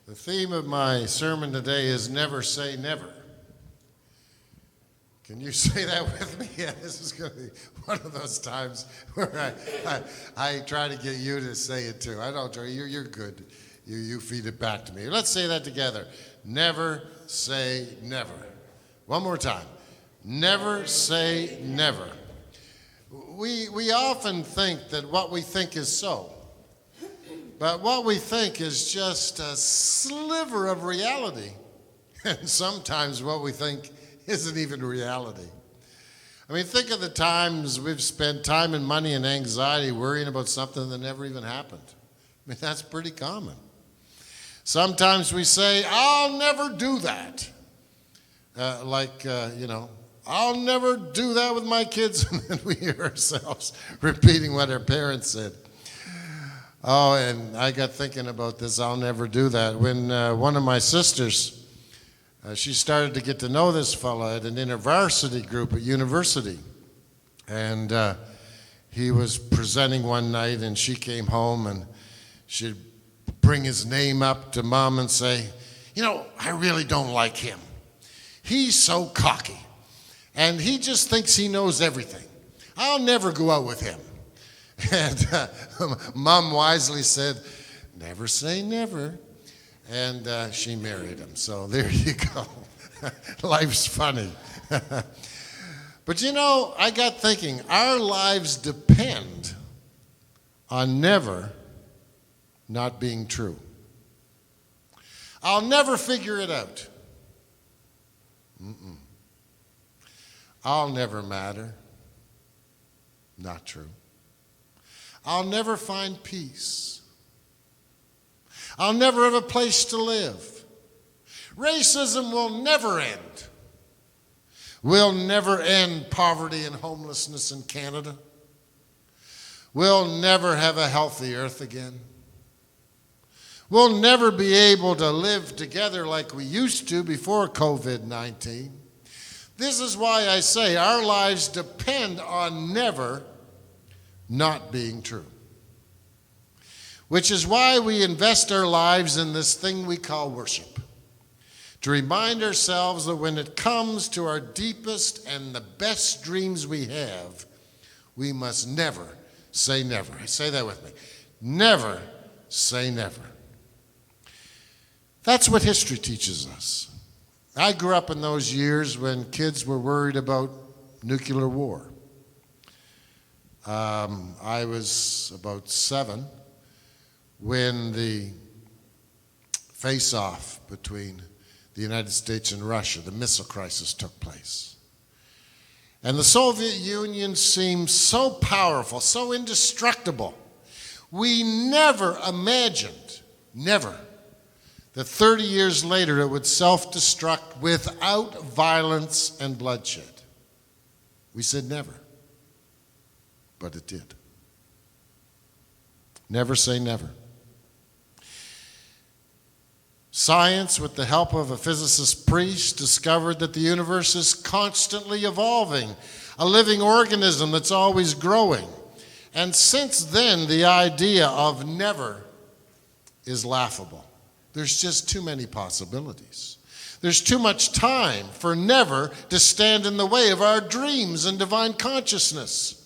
The theme of my sermon today is never say never. Can you say that with me? Yeah, this is going to be one of those times where I try to get you to say it too. I don't, you're good. You feed it back to me. Let's say that together. Never say never. One more time. Never say never. We often think that what we think is so. But what we think is just a sliver of reality. And sometimes what we think isn't even reality. I mean, think of the times we've spent time and money and anxiety worrying about something that never even happened. I mean, that's pretty common. Sometimes we say, I'll never do that. I'll never do that with my kids. And then we hear ourselves repeating what our parents said. Oh, and I got thinking about this, I'll never do that. When one of my sisters, she started to get to know this fella at an InterVarsity group at university. And he was presenting one night, and she came home, and she'd bring his name up to Mom and say, I really don't like him. He's so cocky, and he just thinks he knows everything. I'll never go out with him. And Mom wisely said, never say never. And she married him. So there you go. Life's funny. But I got thinking, our lives depend on never not being true. I'll never figure it out. I'll never matter. Not true. I'll never find peace. I'll never have a place to live. Racism will never end. We'll never end poverty and homelessness in Canada. We'll never have a healthy earth again. We'll never be able to live together like we used to before COVID-19. This is why I say our lives depend on never not being true. Which is why we invest our lives in this thing we call worship. To remind ourselves that when it comes to our deepest and the best dreams we have, we must never say never. Say that with me. Never say never. That's what history teaches us. I grew up in those years when kids were worried about nuclear war. I was about 7 when the face-off between the United States and Russia, the missile crisis, took place. And the Soviet Union seemed so powerful, so indestructible. We never imagined, never, that 30 years later it would self-destruct without violence and bloodshed. We said never. But it did. Never say never. Science, with the help of a physicist priest, discovered that the universe is constantly evolving, a living organism that's always growing. And since then, the idea of never is laughable. There's just too many possibilities. There's too much time for never to stand in the way of our dreams and divine consciousness.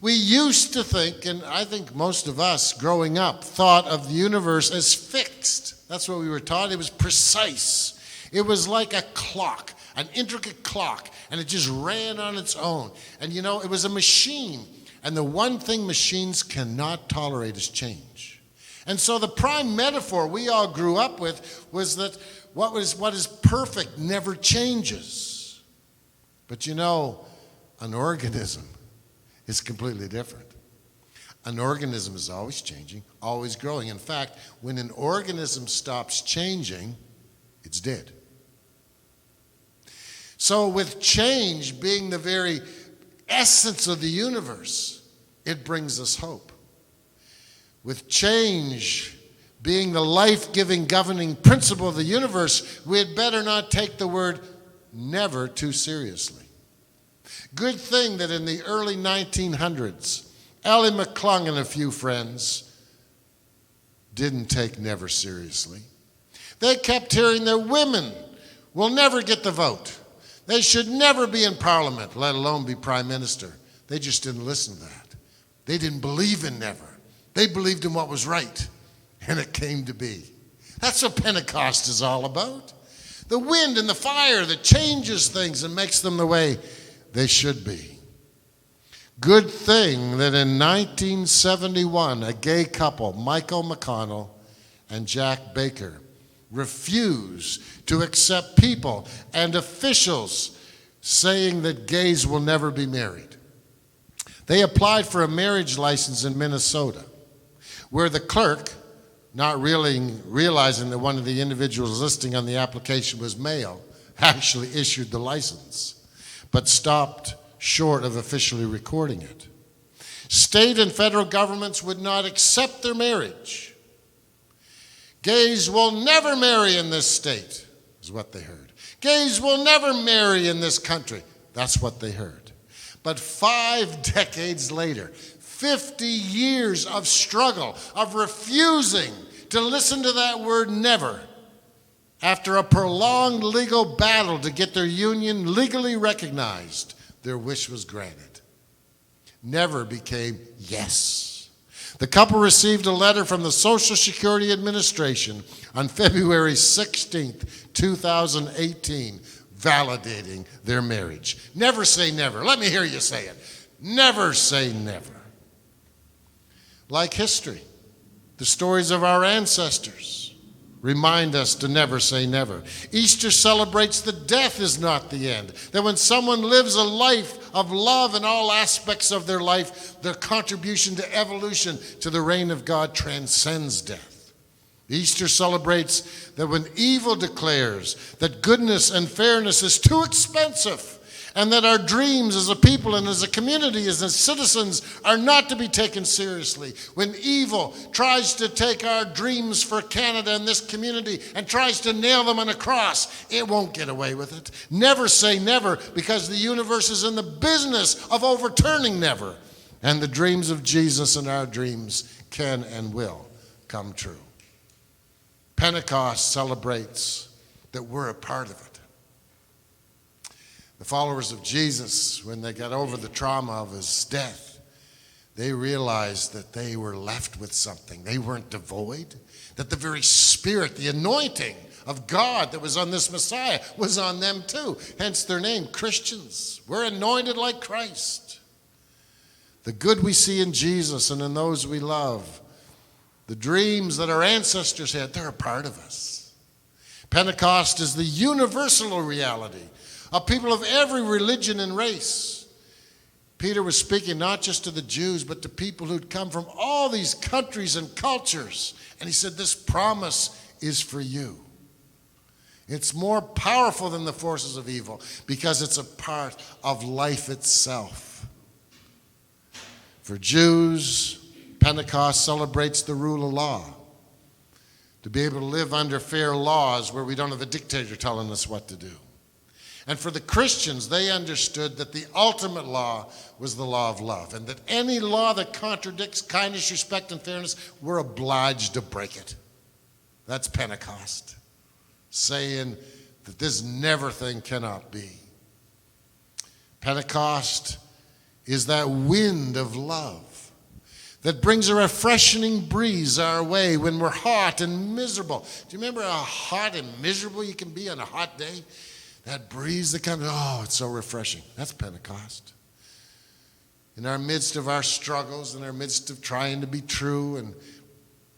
We used to think, and I think most of us growing up thought of the universe as fixed. That's what we were taught. It was precise. It was like a clock, an intricate clock, and it just ran on its own. And it was a machine. And the one thing machines cannot tolerate is change. And so the prime metaphor we all grew up with was that what is perfect never changes. But an organism is completely different. An organism is always changing, always growing. In fact, when an organism stops changing, it's dead. So with change being the very essence of the universe, it brings us hope. With change being the life-giving governing principle of the universe, we had better not take the word never too seriously. Good thing that in the early 1900s, Ally McClung and a few friends didn't take never seriously. They kept hearing that women will never get the vote. They should never be in parliament, let alone be prime minister. They just didn't listen to that. They didn't believe in never. They believed in what was right, and it came to be. That's what Pentecost is all about. The wind and the fire that changes things and makes them the way they should be. Good thing that in 1971, a gay couple, Michael McConnell and Jack Baker, refused to accept people and officials saying that gays will never be married. They applied for a marriage license in Minnesota, where the clerk, not really realizing that one of the individuals listing on the application was male, actually issued the license, but stopped short of officially recording it. State and federal governments would not accept their marriage. Gays will never marry in this state, is what they heard. Gays will never marry in this country. That's what they heard. But 5 decades later, 50 years of struggle, of refusing to listen to that word never, after a prolonged legal battle to get their union legally recognized, their wish was granted. Never became yes. The couple received a letter from the Social Security Administration on February 16th, 2018, validating their marriage. Never say never. Let me hear you say it. Never say never. Like history, the stories of our ancestors remind us to never say never. Easter celebrates that death is not the end. That when someone lives a life of love in all aspects of their life, their contribution to evolution, to the reign of God, transcends death. Easter celebrates that when evil declares that goodness and fairness is too expensive, and that our dreams as a people and as a community, as citizens, are not to be taken seriously. When evil tries to take our dreams for Canada and this community and tries to nail them on a cross, it won't get away with it. Never say never, because the universe is in the business of overturning never. And the dreams of Jesus and our dreams can and will come true. Pentecost celebrates that we're a part of it. The followers of Jesus, when they got over the trauma of his death, they realized that they were left with something. They weren't devoid, that the very Spirit, the anointing of God that was on this Messiah was on them too. Hence their name, Christians. We're anointed like Christ. The good we see in Jesus and in those we love, the dreams that our ancestors had, they're a part of us. Pentecost is the universal reality of people of every religion and race. Peter was speaking not just to the Jews, but to people who'd come from all these countries and cultures. And he said, this promise is for you. It's more powerful than the forces of evil because it's a part of life itself. For Jews, Pentecost celebrates the rule of law. To be able to live under fair laws where we don't have a dictator telling us what to do. And for the Christians, they understood that the ultimate law was the law of love, and that any law that contradicts kindness, respect, and fairness, we're obliged to break it. That's Pentecost, saying that this never thing cannot be. Pentecost is that wind of love that brings a refreshing breeze our way when we're hot and miserable. Do you remember how hot and miserable you can be on a hot day? That breeze that comes, oh, it's so refreshing. That's Pentecost. In our midst of our struggles, in our midst of trying to be true and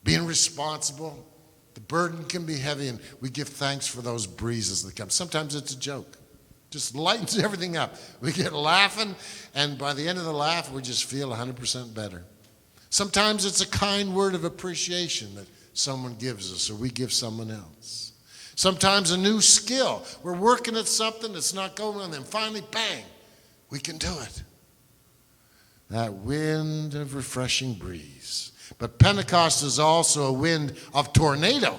being responsible, the burden can be heavy, and we give thanks for those breezes that come. Sometimes it's a joke. Just lightens everything up. We get laughing, and by the end of the laugh, we just feel 100% better. Sometimes it's a kind word of appreciation that someone gives us or we give someone else. Sometimes a new skill. We're working at something that's not going on, and then finally, bang, we can do it. That wind of refreshing breeze. But Pentecost is also a wind of tornado.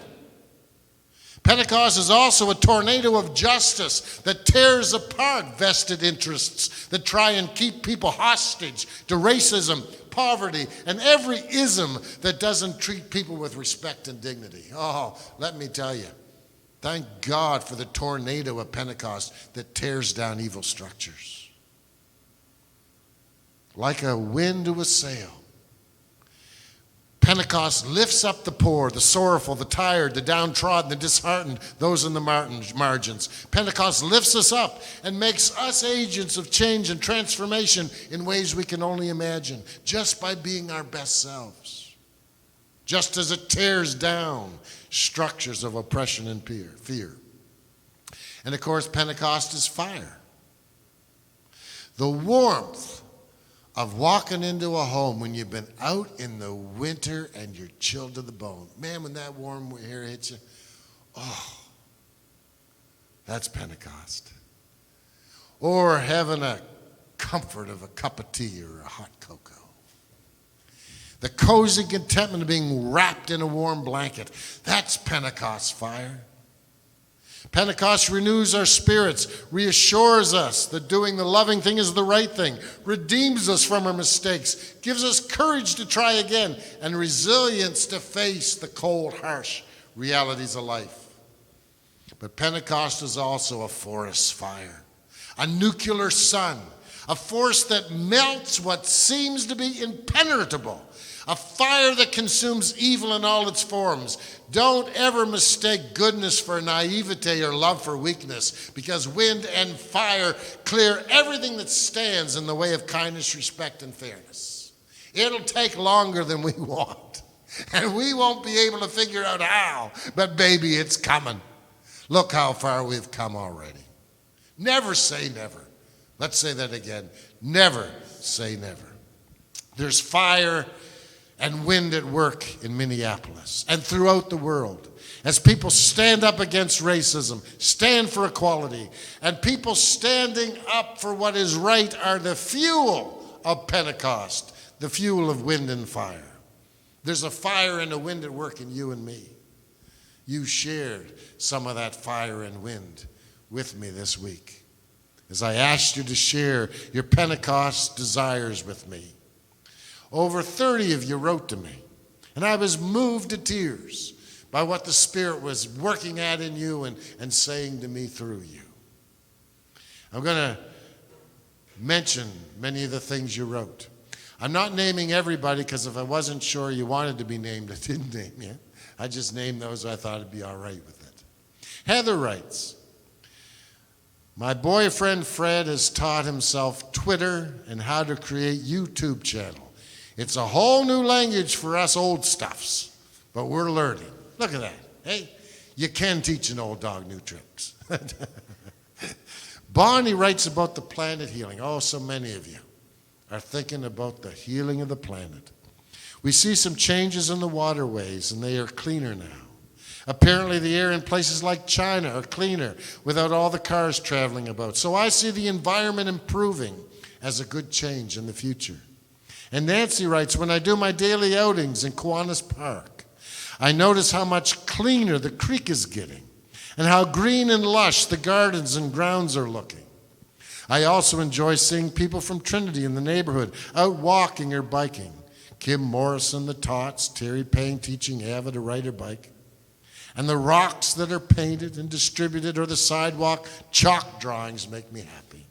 Pentecost is also a tornado of justice that tears apart vested interests that try and keep people hostage to racism, poverty, and every ism that doesn't treat people with respect and dignity. Oh, let me tell you, Thank God for the tornado of Pentecost that tears down evil structures. Like a wind to a sail, Pentecost lifts up the poor, the sorrowful, the tired, the downtrodden, the disheartened, those in the margins. Pentecost lifts us up and makes us agents of change and transformation in ways we can only imagine, just by being our best selves. Just as it tears down structures of oppression and fear. And of course, Pentecost is fire. The warmth of walking into a home when you've been out in the winter and you're chilled to the bone. Man, when that warm air hits you, oh, that's Pentecost. Or having a comfort of a cup of tea or a hot cocoa. The cozy contentment of being wrapped in a warm blanket. That's Pentecost fire. Pentecost renews our spirits, reassures us that doing the loving thing is the right thing, redeems us from our mistakes, gives us courage to try again, and resilience to face the cold, harsh realities of life. But Pentecost is also a forest fire, a nuclear sun, a force that melts what seems to be impenetrable, a fire that consumes evil in all its forms. Don't ever mistake goodness for naivete or love for weakness, because wind and fire clear everything that stands in the way of kindness, respect, and fairness. It'll take longer than we want, and we won't be able to figure out how, but baby, it's coming. Look how far we've come already. Never say never. Let's say that again. Never say never. There's fire and wind at work in Minneapolis and throughout the world as people stand up against racism, stand for equality, and people standing up for what is right are the fuel of Pentecost, the fuel of wind and fire. There's a fire and a wind at work in you and me. You shared some of that fire and wind with me this week as I asked you to share your Pentecost desires with me. Over 30 of you wrote to me, and I was moved to tears by what the Spirit was working at in you and saying to me through you. I'm going to mention many of the things you wrote. I'm not naming everybody, because if I wasn't sure you wanted to be named, I didn't name you. I just named those I thought it'd be all right with it. Heather writes, my boyfriend Fred has taught himself Twitter and how to create YouTube channel. It's a whole new language for us old stuffs, but we're learning. Look at that. Hey, you can teach an old dog new tricks. Bonnie writes about the planet healing. Oh, so many of you are thinking about the healing of the planet. We see some changes in the waterways, and they are cleaner now. Apparently, the air in places like China are cleaner without all the cars traveling about. So I see the environment improving as a good change in the future. And Nancy writes, when I do my daily outings in Kiwanis Park, I notice how much cleaner the creek is getting and how green and lush the gardens and grounds are looking. I also enjoy seeing people from Trinity in the neighborhood out walking or biking. Kim Morrison, the Tots, Terry Payne teaching Ava to ride her bike. And the rocks that are painted and distributed or the sidewalk chalk drawings make me happy.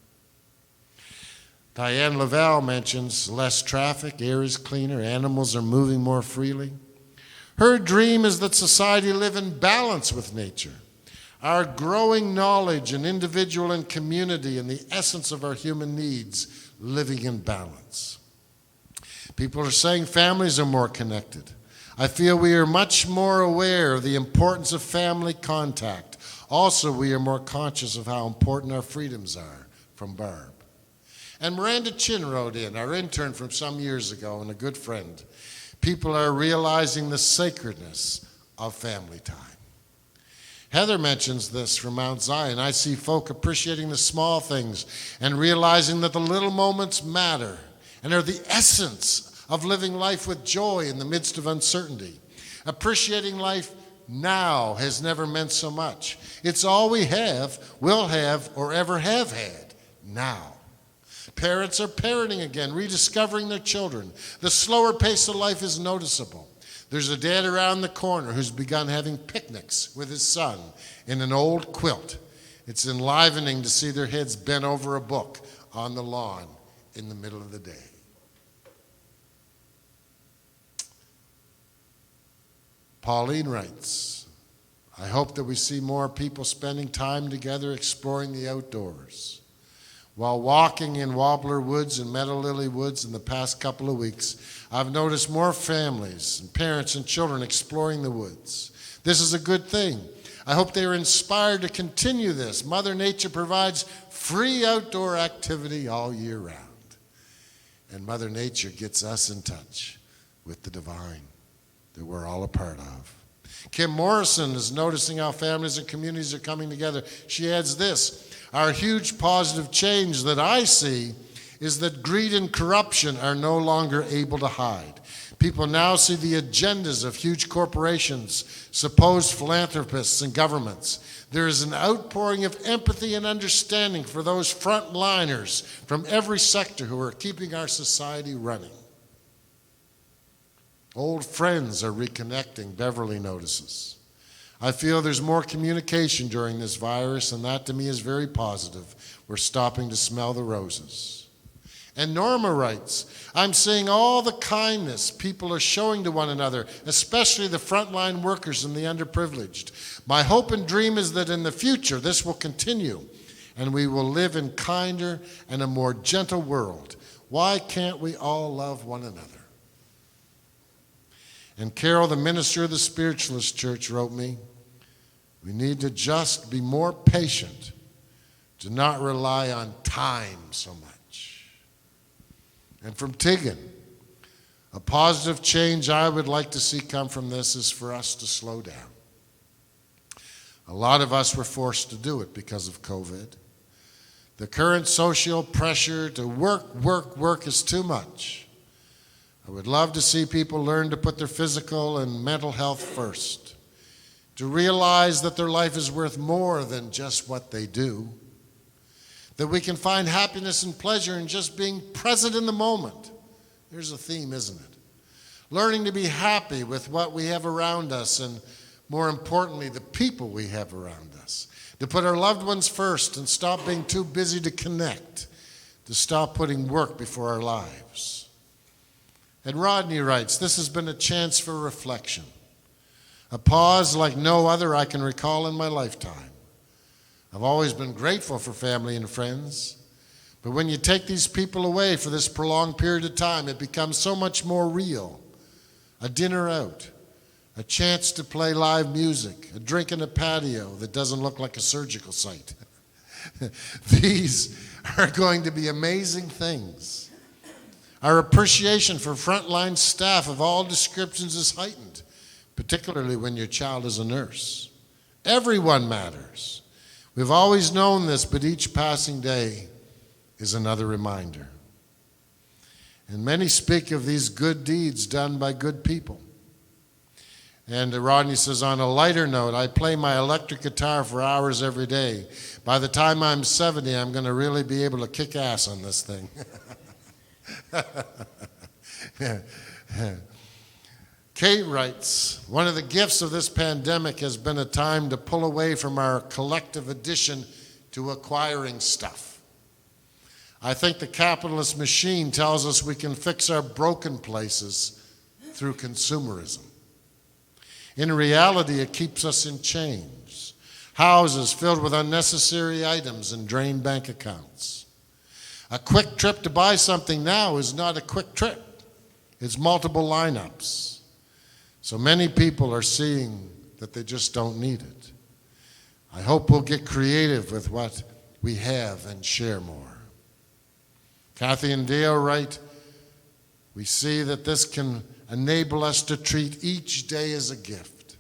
Diane Laval mentions less traffic, air is cleaner, animals are moving more freely. Her dream is that society live in balance with nature. Our growing knowledge in individual and community and the essence of our human needs living in balance. People are saying families are more connected. I feel we are much more aware of the importance of family contact. Also, we are more conscious of how important our freedoms are, from Barb. And Miranda Chin wrote in, our intern from some years ago and a good friend, people are realizing the sacredness of family time. Heather mentions this from Mount Zion. I see folk appreciating the small things and realizing that the little moments matter and are the essence of living life with joy in the midst of uncertainty. Appreciating life now has never meant so much. It's all we have, will have, or ever have had now. Parents are parenting again, rediscovering their children. The slower pace of life is noticeable. There's a dad around the corner who's begun having picnics with his son in an old quilt. It's enlivening to see their heads bent over a book on the lawn in the middle of the day. Pauline writes, I hope that we see more people spending time together exploring the outdoors. While walking in Wobbler Woods and Meadow Lily Woods in the past couple of weeks, I've noticed more families and parents and children exploring the woods. This is a good thing. I hope they are inspired to continue this. Mother Nature provides free outdoor activity all year round. And Mother Nature gets us in touch with the divine that we're all a part of. Kim Morrison is noticing how families and communities are coming together. She adds this, our huge positive change that I see is that greed and corruption are no longer able to hide. People now see the agendas of huge corporations, supposed philanthropists, and governments. There is an outpouring of empathy and understanding for those frontliners from every sector who are keeping our society running. Old friends are reconnecting, Beverly notices. I feel there's more communication during this virus, and that to me is very positive. We're stopping to smell the roses. And Norma writes, I'm seeing all the kindness people are showing to one another, especially the frontline workers and the underprivileged. My hope and dream is that in the future this will continue, and we will live in kinder and a more gentle world. Why can't we all love one another? And Carol, the minister of the Spiritualist Church, wrote me, we need to just be more patient, to not rely on time so much. And from Tegan, a positive change I would like to see come from this is for us to slow down. A lot of us were forced to do it because of COVID. The current social pressure to work is too much. I would love to see people learn to put their physical and mental health first, to realize that their life is worth more than just what they do, that we can find happiness and pleasure in just being present in the moment. There's a theme, isn't it? Learning to be happy with what we have around us and, more importantly, the people we have around us, to put our loved ones first and stop being too busy to connect, to stop putting work before our lives. And Rodney writes, this has been a chance for reflection, a pause like no other I can recall in my lifetime. I've always been grateful for family and friends, but when you take these people away for this prolonged period of time, it becomes so much more real. A dinner out, a chance to play live music, a drink in a patio that doesn't look like a surgical site. These are going to be amazing things. Our appreciation for frontline staff of all descriptions is heightened, particularly when your child is a nurse. Everyone matters. We've always known this, but each passing day is another reminder. And many speak of these good deeds done by good people. And Rodney says, on a lighter note, I play my electric guitar for hours every day. By the time I'm 70, I'm going to really be able to kick ass on this thing. Kate writes, one of the gifts of this pandemic has been a time to pull away from our collective addiction to acquiring stuff. I think the capitalist machine tells us we can fix our broken places through consumerism. In reality, it keeps us in chains, houses filled with unnecessary items and drained bank accounts. A quick trip to buy something now is not a quick trip. It's multiple lineups. So many people are seeing that they just don't need it. I hope we'll get creative with what we have and share more. Kathy and Dale write, we see that this can enable us to treat each day as a gift,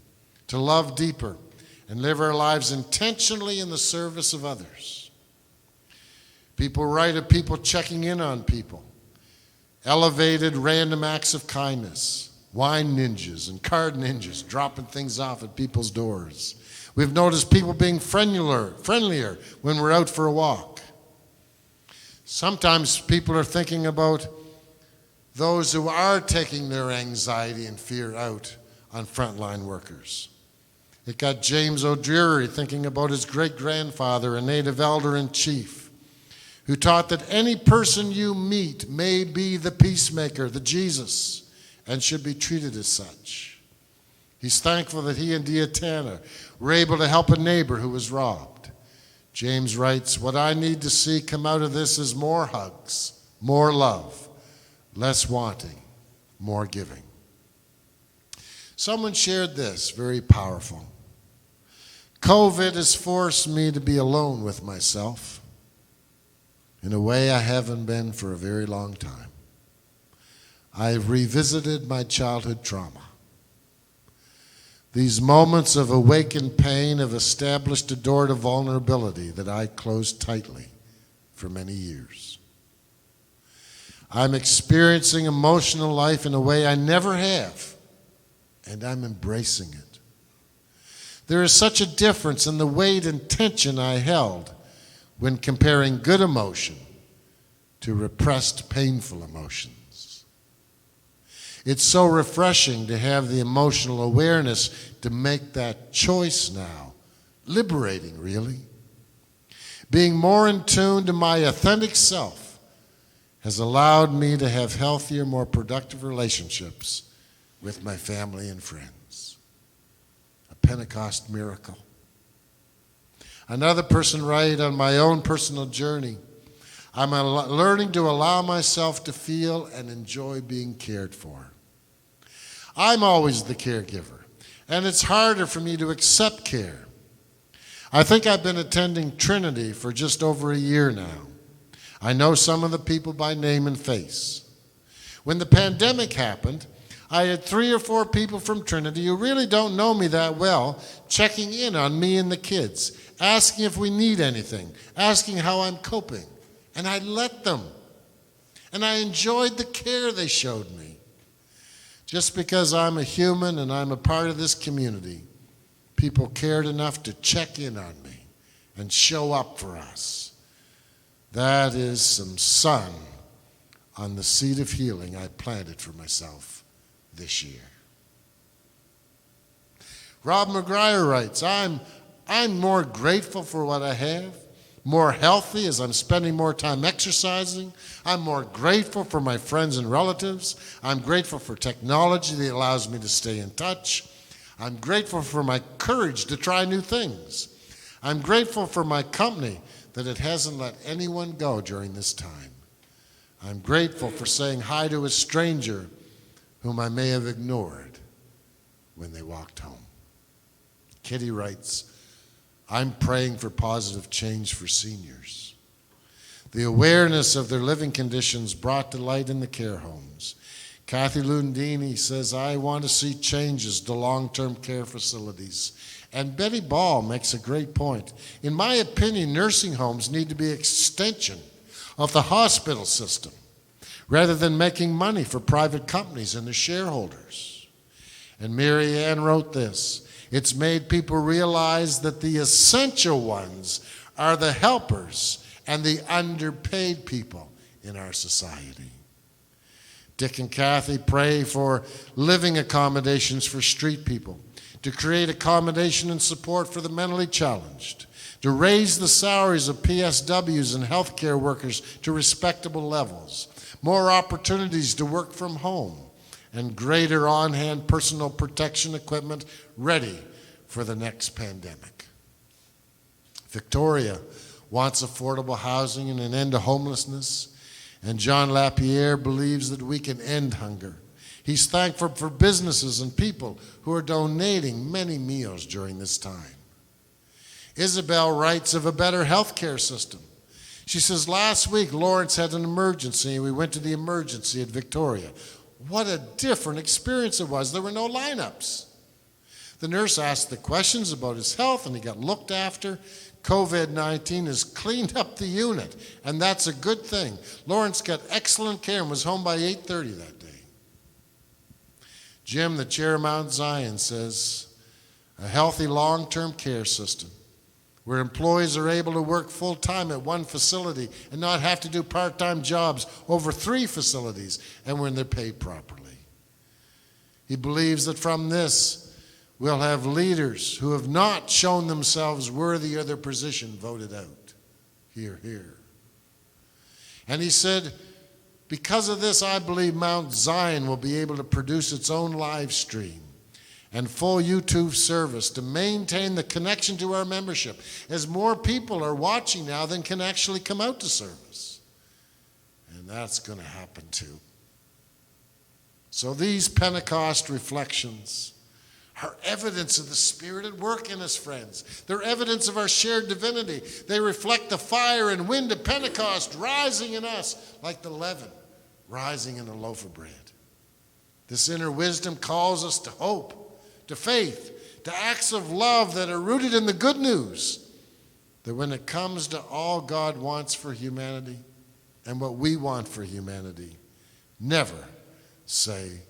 to love deeper and live our lives intentionally in the service of others. People write of people checking in on people, elevated random acts of kindness, wine ninjas and card ninjas dropping things off at people's doors. We've noticed people being friendlier when we're out for a walk. Sometimes people are thinking about those who are taking their anxiety and fear out on frontline workers. It got James O'Dreary thinking about his great-grandfather, a native elder-in-chief, who taught that any person you meet may be the peacemaker, the Jesus, and should be treated as such. He's thankful that he and Diatana were able to help a neighbor who was robbed. James writes, "What I need to see come out of this is more hugs, more love, less wanting, more giving." Someone shared this, very powerful. COVID has forced me to be alone with myself in a way I haven't been for a very long time. I've revisited my childhood trauma. These moments of awakened pain have established a door to vulnerability that I closed tightly for many years. I'm experiencing emotional life in a way I never have, and I'm embracing it. There is such a difference in the weight and tension I held when comparing good emotion to repressed, painful emotions. It's so refreshing to have the emotional awareness to make that choice now. Liberating, really. Being more in tune to my authentic self has allowed me to have healthier, more productive relationships with my family and friends. A Pentecost miracle. Another person wrote, on my own personal journey, I'm learning to allow myself to feel and enjoy being cared for. I'm always the caregiver, and it's harder for me to accept care. I think I've been attending Trinity for just over a year now. I know some of the people by name and face. When the pandemic happened, I had 3 or 4 people from Trinity who really don't know me that well checking in on me and the kids, asking if we need anything, asking how I'm coping. And I let them. And I enjoyed the care they showed me. Just because I'm a human and I'm a part of this community, people cared enough to check in on me and show up for us. That is some sun on the seed of healing I planted for myself this year. Rob McGuire writes, I'm more grateful for what I have, more healthy as I'm spending more time exercising. I'm more grateful for my friends and relatives. I'm grateful for technology that allows me to stay in touch. I'm grateful for my courage to try new things. I'm grateful for my company that it hasn't let anyone go during this time. I'm grateful for saying hi to a stranger whom I may have ignored when they walked home. Kitty writes, I'm praying for positive change for seniors. The awareness of their living conditions brought to light in the care homes. Kathy Lundini says, I want to see changes to long-term care facilities. And Betty Ball makes a great point. In my opinion, nursing homes need to be an extension of the hospital system rather than making money for private companies and their shareholders. And Mary Ann wrote this, it's made people realize that the essential ones are the helpers and the underpaid people in our society. Dick and Kathy pray for living accommodations for street people, to create accommodation and support for the mentally challenged, to raise the salaries of PSWs and healthcare workers to respectable levels, more opportunities to work from home, and greater on-hand personal protection equipment ready for the next pandemic. Victoria wants affordable housing and an end to homelessness, and John Lapierre believes that we can end hunger. He's thankful for businesses and people who are donating many meals during this time. Isabel writes of a better healthcare system. She says, last week Lawrence had an emergency and we went to the emergency at Victoria. What a different experience it was. There were no lineups. The nurse asked the questions about his health and he got looked after. COVID-19 has cleaned up the unit, and that's a good thing. Lawrence got excellent care and was home by 8:30 that day. Jim, the chair of Mount Zion, says, a healthy long-term care system where employees are able to work full-time at one facility and not have to do part-time jobs over 3 facilities, and when they're paid properly. He believes that from this, we'll have leaders who have not shown themselves worthy of their position voted out. Hear, hear. And he said, because of this, I believe Mount Zion will be able to produce its own live stream and full YouTube service to maintain the connection to our membership, as more people are watching now than can actually come out to service. And that's going to happen too. So these Pentecost reflections are evidence of the Spirit at work in us, friends. They're evidence of our shared divinity. They reflect the fire and wind of Pentecost rising in us like the leaven rising in a loaf of bread. This inner wisdom calls us to hope, to faith, to acts of love that are rooted in the good news that when it comes to all God wants for humanity and what we want for humanity, never say